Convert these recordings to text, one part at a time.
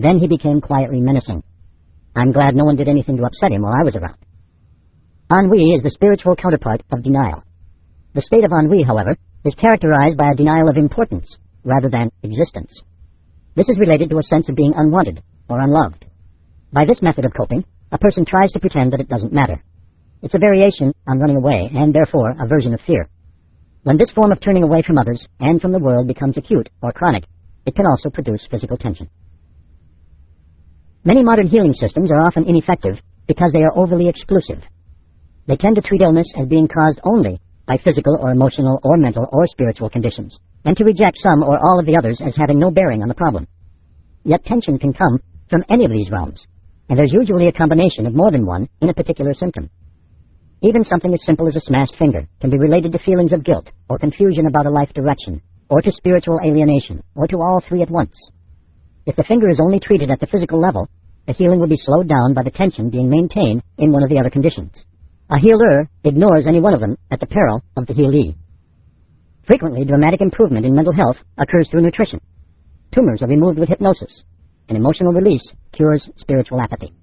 Then he became quietly menacing. I'm glad no one did anything to upset him while I was around. Ennui is the spiritual counterpart of denial. The state of ennui, however, is characterized by a denial of importance rather than existence. This is related to a sense of being unwanted or unloved. By this method of coping, a person tries to pretend that it doesn't matter. It's a variation on running away and therefore a version of fear. When this form of turning away from others and from the world becomes acute or chronic, it can also produce physical tension. Many modern healing systems are often ineffective because they are overly exclusive. They tend to treat illness as being caused only by physical or emotional or mental or spiritual conditions, and to reject some or all of the others as having no bearing on the problem. Yet tension can come from any of these realms, and there's usually a combination of more than one in a particular symptom. Even something as simple as a smashed finger can be related to feelings of guilt or confusion about a life direction, or to spiritual alienation, or to all three at once. If the finger is only treated at the physical level, the healing will be slowed down by the tension being maintained in one of the other conditions. A healer ignores any one of them at the peril of the healee. Frequently, dramatic improvement in mental health occurs through nutrition. Tumors are removed with hypnosis, and emotional release cures spiritual apathy.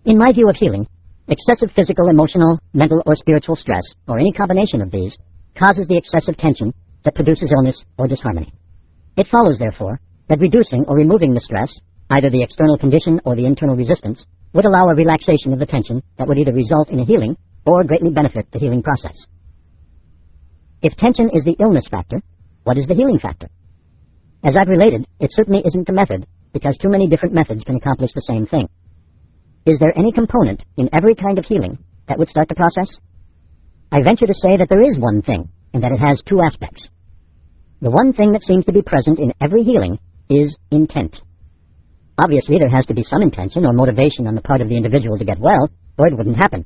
In my view of healing, excessive physical, emotional, mental, or spiritual stress, or any combination of these, causes the excessive tension that produces illness or disharmony. It follows, therefore, that reducing or removing the stress, either the external condition or the internal resistance, would allow a relaxation of the tension that would either result in a healing or greatly benefit the healing process. If tension is the illness factor, what is the healing factor? As I've related, it certainly isn't the method, because too many different methods can accomplish the same thing. Is there any component in every kind of healing that would start the process? I venture to say that there is one thing, and that it has two aspects. The one thing that seems to be present in every healing is intent. Obviously, there has to be some intention or motivation on the part of the individual to get well, or it wouldn't happen.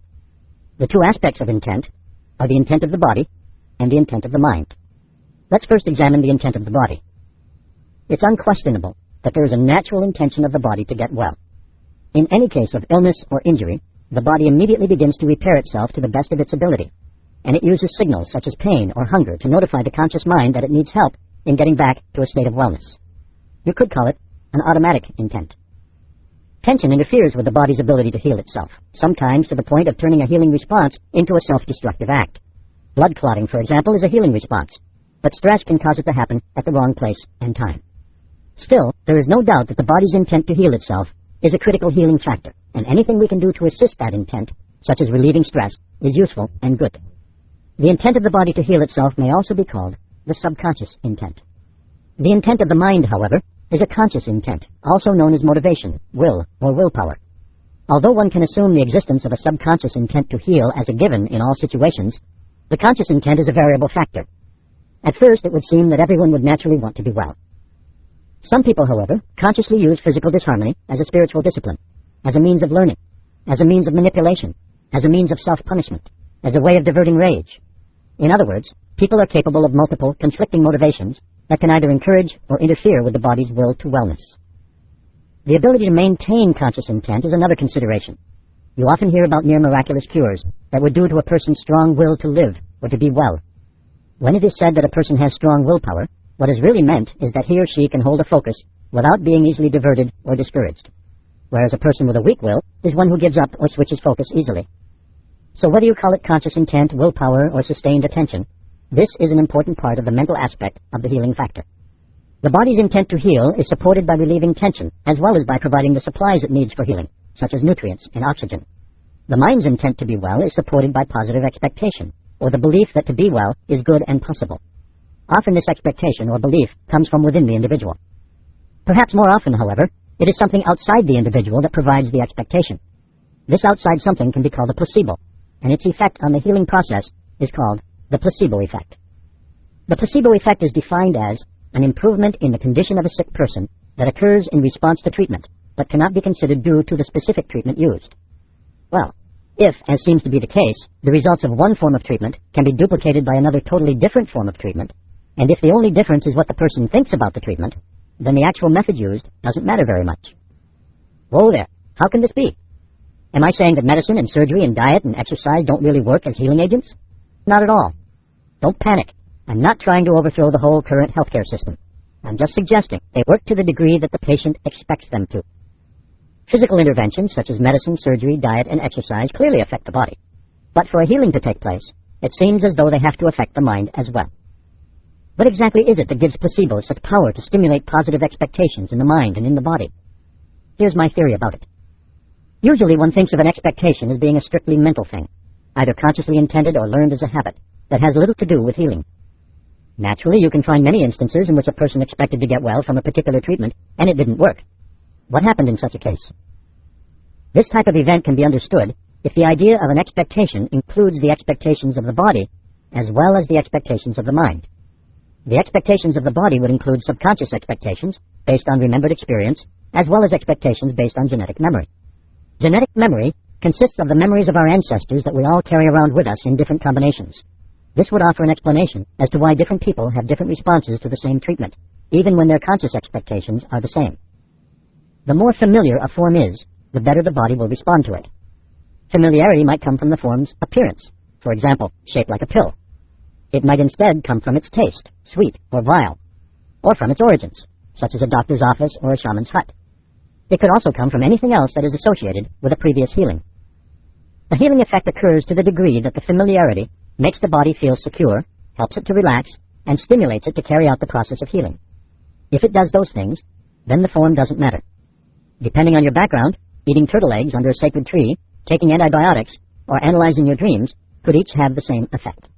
The two aspects of intent are the intent of the body and the intent of the mind. Let's first examine the intent of the body. It's unquestionable that there is a natural intention of the body to get well. In any case of illness or injury, the body immediately begins to repair itself to the best of its ability, and it uses signals such as pain or hunger to notify the conscious mind that it needs help in getting back to a state of wellness. You could call it an automatic intent. Tension interferes with the body's ability to heal itself, sometimes to the point of turning a healing response into a self-destructive act. Blood clotting, for example, is a healing response, but stress can cause it to happen at the wrong place and time. Still, there is no doubt that the body's intent to heal itself is a critical healing factor, and anything we can do to assist that intent, such as relieving stress, is useful and good. The intent of the body to heal itself may also be called the subconscious intent. The intent of the mind, however, is a conscious intent, also known as motivation, will, or willpower. Although one can assume the existence of a subconscious intent to heal as a given in all situations, the conscious intent is a variable factor. At first, it would seem that everyone would naturally want to be well. Some people, however, consciously use physical disharmony as a spiritual discipline, as a means of learning, as a means of manipulation, as a means of self-punishment, as a way of diverting rage. In other words, people are capable of multiple, conflicting motivations that can either encourage or interfere with the body's will to wellness. The ability to maintain conscious intent is another consideration. You often hear about near miraculous cures that were due to a person's strong will to live or to be well. When it is said that a person has strong willpower, what is really meant is that he or she can hold a focus without being easily diverted or discouraged, whereas a person with a weak will is one who gives up or switches focus easily. So whether you call it conscious intent, willpower, or sustained attention, this is an important part of the mental aspect of the healing factor. The body's intent to heal is supported by relieving tension, as well as by providing the supplies it needs for healing, such as nutrients and oxygen. The mind's intent to be well is supported by positive expectation, or the belief that to be well is good and possible. Often this expectation or belief comes from within the individual. Perhaps more often, however, it is something outside the individual that provides the expectation. This outside something can be called a placebo, and its effect on the healing process is called the placebo effect. The placebo effect is defined as an improvement in the condition of a sick person that occurs in response to treatment, but cannot be considered due to the specific treatment used. Well, if, as seems to be the case, the results of one form of treatment can be duplicated by another totally different form of treatment, and if the only difference is what the person thinks about the treatment, then the actual method used doesn't matter very much. Whoa there, how can this be? Am I saying that medicine and surgery and diet and exercise don't really work as healing agents? Not at all. Don't panic. I'm not trying to overthrow the whole current healthcare system. I'm just suggesting they work to the degree that the patient expects them to. Physical interventions such as medicine, surgery, diet, and exercise clearly affect the body. But for a healing to take place, it seems as though they have to affect the mind as well. What exactly is it that gives placebos such power to stimulate positive expectations in the mind and in the body? Here's my theory about it. Usually one thinks of an expectation as being a strictly mental thing, either consciously intended or learned as a habit, that has little to do with healing. Naturally, you can find many instances in which a person expected to get well from a particular treatment, and it didn't work. What happened in such a case? This type of event can be understood if the idea of an expectation includes the expectations of the body as well as the expectations of the mind. The expectations of the body would include subconscious expectations based on remembered experience, as well as expectations based on genetic memory. Genetic memory consists of the memories of our ancestors that we all carry around with us in different combinations. This would offer an explanation as to why different people have different responses to the same treatment, even when their conscious expectations are the same. The more familiar a form is, the better the body will respond to it. Familiarity might come from the form's appearance, for example, shaped like a pill. It might instead come from its taste, sweet or vile, or from its origins, such as a doctor's office or a shaman's hut. It could also come from anything else that is associated with a previous healing. The healing effect occurs to the degree that the familiarity makes the body feel secure, helps it to relax, and stimulates it to carry out the process of healing. If it does those things, then the form doesn't matter. Depending on your background, eating turtle eggs under a sacred tree, taking antibiotics, or analyzing your dreams could each have the same effect.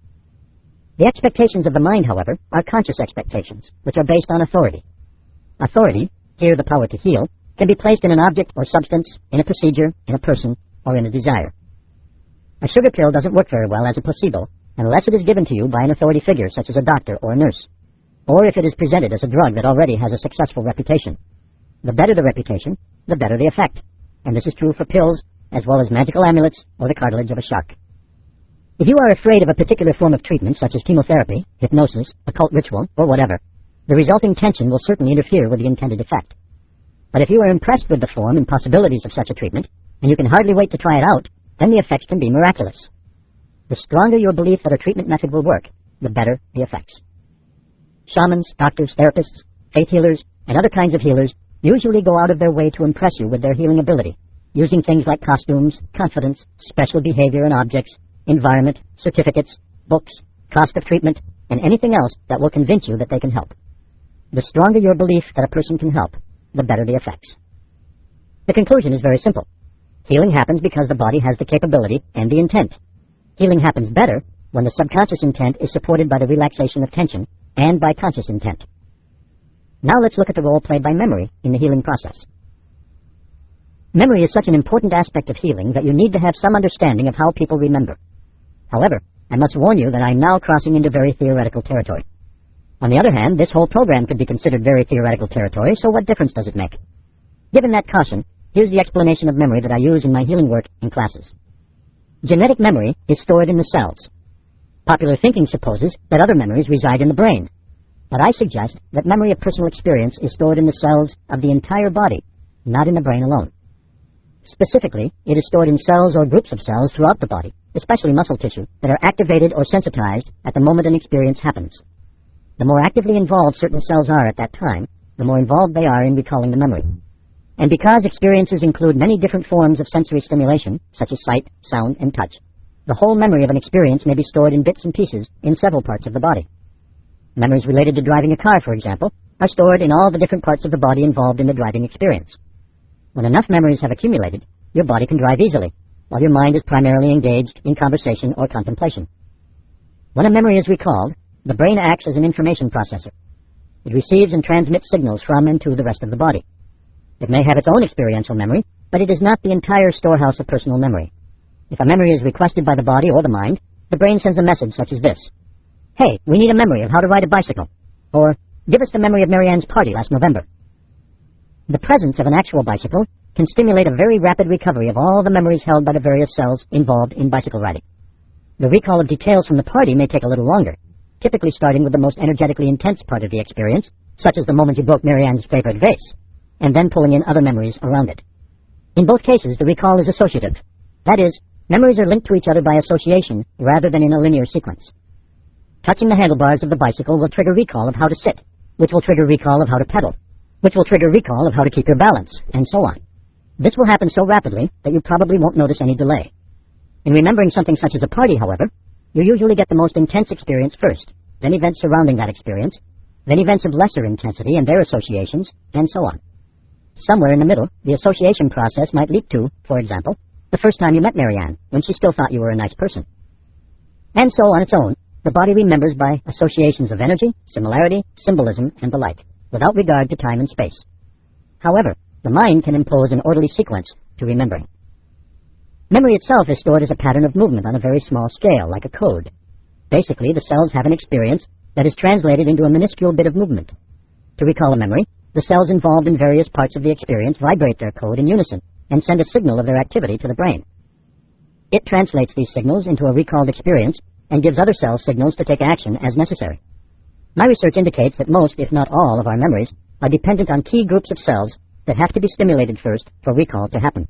The expectations of the mind, however, are conscious expectations, which are based on authority. Authority, here the power to heal, can be placed in an object or substance, in a procedure, in a person, or in a desire. A sugar pill doesn't work very well as a placebo unless it is given to you by an authority figure such as a doctor or a nurse, or if it is presented as a drug that already has a successful reputation. The better the reputation, the better the effect, and this is true for pills as well as magical amulets or the cartilage of a shark. If you are afraid of a particular form of treatment such as chemotherapy, hypnosis, occult ritual, or whatever, the resulting tension will certainly interfere with the intended effect. But if you are impressed with the form and possibilities of such a treatment, and you can hardly wait to try it out, then the effects can be miraculous. The stronger your belief that a treatment method will work, the better the effects. Shamans, doctors, therapists, faith healers, and other kinds of healers usually go out of their way to impress you with their healing ability, using things like costumes, confidence, special behavior and objects, environment, certificates, books, cost of treatment, and anything else that will convince you that they can help. The stronger your belief that a person can help, the better the effects. The conclusion is very simple. Healing happens because the body has the capability and the intent. Healing happens better when the subconscious intent is supported by the relaxation of tension and by conscious intent. Now let's look at the role played by memory in the healing process. Memory is such an important aspect of healing that you need to have some understanding of how people remember. However, I must warn you that I am now crossing into very theoretical territory. On the other hand, this whole program could be considered very theoretical territory, so what difference does it make? Given that caution, here's the explanation of memory that I use in my healing work in classes. Genetic memory is stored in the cells. Popular thinking supposes that other memories reside in the brain, but I suggest that memory of personal experience is stored in the cells of the entire body, not in the brain alone. Specifically, it is stored in cells or groups of cells throughout the body, especially muscle tissue, that are activated or sensitized at the moment an experience happens. The more actively involved certain cells are at that time, the more involved they are in recalling the memory. And because experiences include many different forms of sensory stimulation, such as sight, sound, and touch, the whole memory of an experience may be stored in bits and pieces in several parts of the body. Memories related to driving a car, for example, are stored in all the different parts of the body involved in the driving experience. When enough memories have accumulated, your body can drive easily, while your mind is primarily engaged in conversation or contemplation. When a memory is recalled, the brain acts as an information processor. It receives and transmits signals from and to the rest of the body. It may have its own experiential memory, but it is not the entire storehouse of personal memory. If a memory is requested by the body or the mind, the brain sends a message such as this: "Hey, we need a memory of how to ride a bicycle," or "Give us the memory of Marianne's party last November." The presence of an actual bicycle can stimulate a very rapid recovery of all the memories held by the various cells involved in bicycle riding. The recall of details from the party may take a little longer, typically starting with the most energetically intense part of the experience, such as the moment you broke Marianne's favorite vase, and then pulling in other memories around it. In both cases, the recall is associative. That is, memories are linked to each other by association rather than in a linear sequence. Touching the handlebars of the bicycle will trigger recall of how to sit, which will trigger recall of how to pedal, which will trigger recall of how to keep your balance, and so on. This will happen so rapidly that you probably won't notice any delay. In remembering something such as a party, however, you usually get the most intense experience first, then events surrounding that experience, then events of lesser intensity and their associations, and so on. Somewhere in the middle, the association process might lead to, for example, the first time you met Marianne, when she still thought you were a nice person. And so, on its own, the body remembers by associations of energy, similarity, symbolism, and the like, without regard to time and space. However, the mind can impose an orderly sequence to remembering. Memory itself is stored as a pattern of movement on a very small scale, like a code. Basically, the cells have an experience that is translated into a minuscule bit of movement. To recall a memory, the cells involved in various parts of the experience vibrate their code in unison and send a signal of their activity to the brain. It translates these signals into a recalled experience and gives other cells signals to take action as necessary. My research indicates that most, if not all, of our memories are dependent on key groups of cells that have to be stimulated first for recall to happen.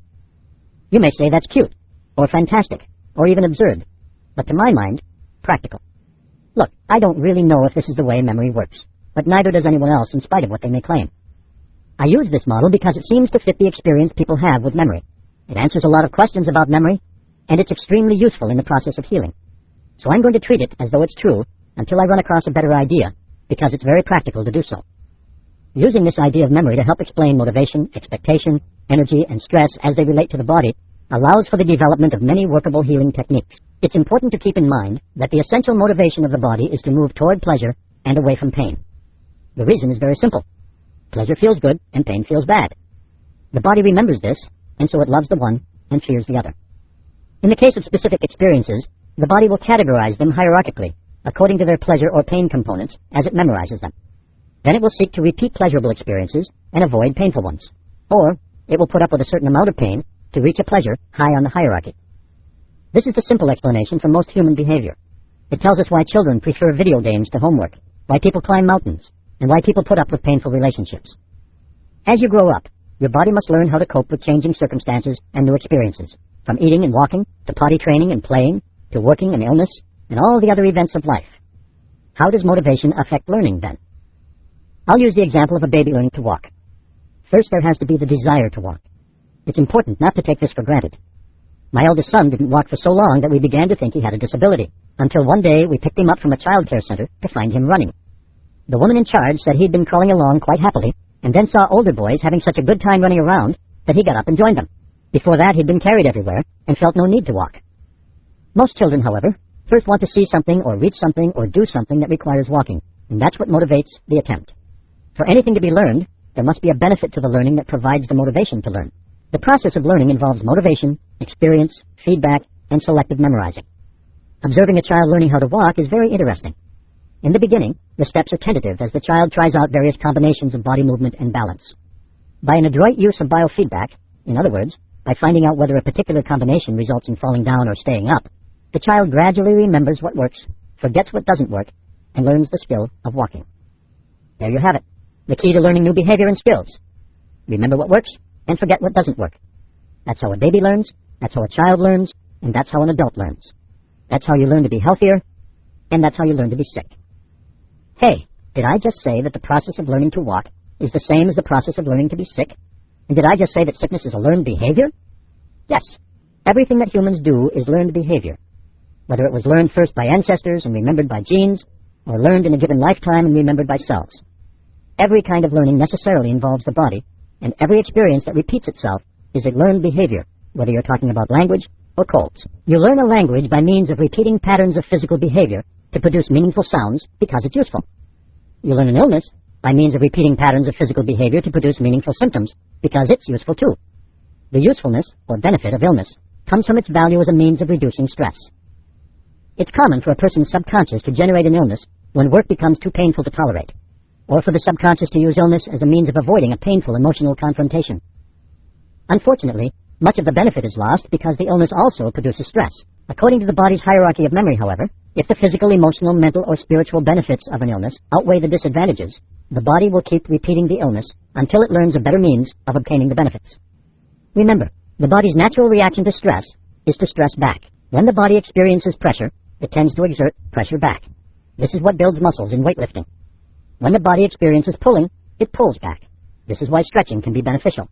You may say that's cute, or fantastic, or even absurd, but to my mind, practical. Look, I don't really know if this is the way memory works, but neither does anyone else in spite of what they may claim. I use this model because it seems to fit the experience people have with memory. It answers a lot of questions about memory, and it's extremely useful in the process of healing. So I'm going to treat it as though it's true until I run across a better idea, because it's very practical to do so. Using this idea of memory to help explain motivation, expectation, energy, and stress as they relate to the body allows for the development of many workable healing techniques. It's important to keep in mind that the essential motivation of the body is to move toward pleasure and away from pain. The reason is very simple. Pleasure feels good and pain feels bad. The body remembers this, and so it loves the one and fears the other. In the case of specific experiences, the body will categorize them hierarchically, according to their pleasure or pain components, as it memorizes them. Then it will seek to repeat pleasurable experiences and avoid painful ones. Or it will put up with a certain amount of pain to reach a pleasure high on the hierarchy. This is the simple explanation for most human behavior. It tells us why children prefer video games to homework, why people climb mountains, and why people put up with painful relationships. As you grow up, your body must learn how to cope with changing circumstances and new experiences, from eating and walking, to potty training and playing, to working and illness, and all the other events of life. How does motivation affect learning, then? I'll use the example of a baby learning to walk. First, there has to be the desire to walk. It's important not to take this for granted. My eldest son didn't walk for so long that we began to think he had a disability, until one day we picked him up from a child care center to find him running. The woman in charge said he'd been crawling along quite happily, and then saw older boys having such a good time running around that he got up and joined them. Before that, he'd been carried everywhere and felt no need to walk. Most children, however, first want to see something or reach something or do something that requires walking, and that's what motivates the attempt. For anything to be learned, there must be a benefit to the learning that provides the motivation to learn. The process of learning involves motivation, experience, feedback, and selective memorizing. Observing a child learning how to walk is very interesting. In the beginning, the steps are tentative as the child tries out various combinations of body movement and balance. By an adroit use of biofeedback, in other words, by finding out whether a particular combination results in falling down or staying up, the child gradually remembers what works, forgets what doesn't work, and learns the skill of walking. There you have it, the key to learning new behavior and skills. Remember what works, and forget what doesn't work. That's how a baby learns, that's how a child learns, and that's how an adult learns. That's how you learn to be healthier, and that's how you learn to be sick. Hey, did I just say that the process of learning to walk is the same as the process of learning to be sick? And did I just say that sickness is a learned behavior? Yes. Everything that humans do is learned behavior. Whether it was learned first by ancestors and remembered by genes, or learned in a given lifetime and remembered by cells. Every kind of learning necessarily involves the body, and every experience that repeats itself is a learned behavior, whether you're talking about language or colds. You learn a language by means of repeating patterns of physical behavior to produce meaningful sounds because it's useful. You learn an illness by means of repeating patterns of physical behavior to produce meaningful symptoms because it's useful too. The usefulness or benefit of illness comes from its value as a means of reducing stress. It's common for a person's subconscious to generate an illness when work becomes too painful to tolerate, or for the subconscious to use illness as a means of avoiding a painful emotional confrontation. Unfortunately, much of the benefit is lost because the illness also produces stress. According to the body's hierarchy of memory, however, if the physical, emotional, mental, or spiritual benefits of an illness outweigh the disadvantages, the body will keep repeating the illness until it learns a better means of obtaining the benefits. Remember, the body's natural reaction to stress is to stress back. When the body experiences pressure, it tends to exert pressure back. This is what builds muscles in weightlifting. When the body experiences pulling, it pulls back. This is why stretching can be beneficial.